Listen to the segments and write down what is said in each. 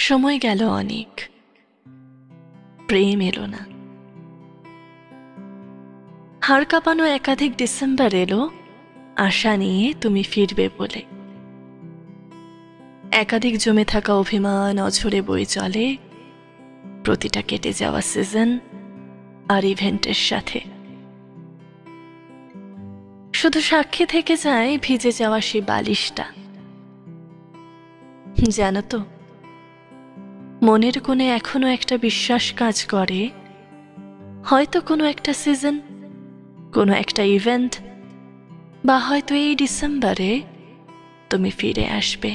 সময় গেল অনেক, প্রেম এলো না। হাড় কাঁপানো একাধিক ডিসেম্বর এলো আশা নিয়ে তুমি ফিরবে বলে। একাধিক জমে থাকা অভিমান অঝরে বয়ে চলে প্রতিটা কেটে যাওয়া সিজন আর ইভেন্টের সাথে। শুধু সাক্ষী থেকে যায় ভিজে যাওয়া সেই বালিশটা। জানো তো, মনের কোণে এখনো একটা বিশ্বাস কাজ করে, হয়তো কোনো একটা সিজন, কোনো একটা ইভেন্ট, বা হয়তো এই ডিসেম্বরে তুমি ফিরে আসবে।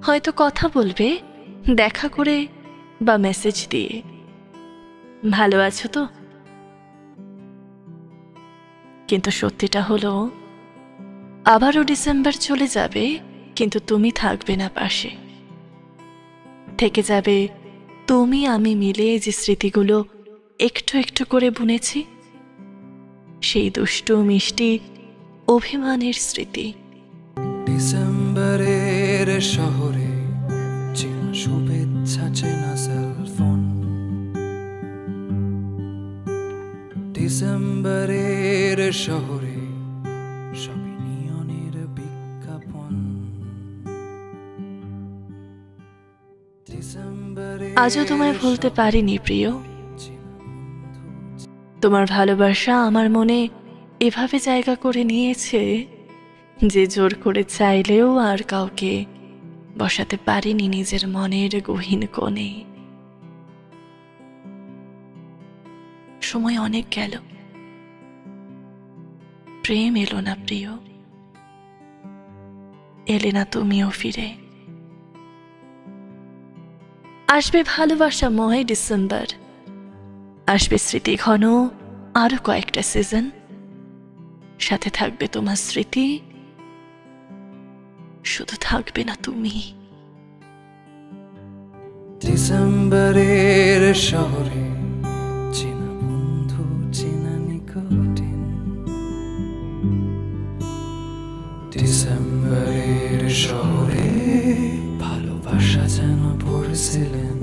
হয়তো কথা বলবে দেখা করে বা মেসেজ দিয়ে, ভালো আছো তো। কিন্তু সত্যিটা হলো, আবারও ডিসেম্বর চলে যাবে, কিন্তু তুমি থাকবে না পাশে। থেকে যাবে তুমি আমি মিলে যে স্মৃতিগুলো একটু একটু করে বুনেছি, সেই দুষ্টু মিষ্টি অভিমানের স্মৃতি। ডিসেম্বরের শহরে চেনা শুভেচ্ছা, চেনা সেলফোন। ডিসেম্বরের শহরে সবই নিয়নের বিজ্ঞাপন। আজও তোমায় ভুলতে পারিনি প্রিয়। তোমার ভালোবাসা আমার মনে এভাবে জায়গা করে নিয়েছে যে জোর করে চাইলেও আর কাউকে বসাতে পারিনি নিজের মনের গহীন কোণে। সময় অনেক গেল, প্রেম এলো না প্রিয়, এলে না তুমিও ফিরে। আসবে ভালোবাসাময় ডিসেম্বর, আসবে স্মৃতি ঘন আরো কয়েকটা সিজন, সাথে থাকবে তোমার স্মৃতি, শুধু থাকবে না তুমি। ডিসেম্বরের শহরে চেনা বন্ধু, চেনা নিকটিন। ডিসেম্বরের শহরে ভালোবাসা যেন পড়ছিলেন।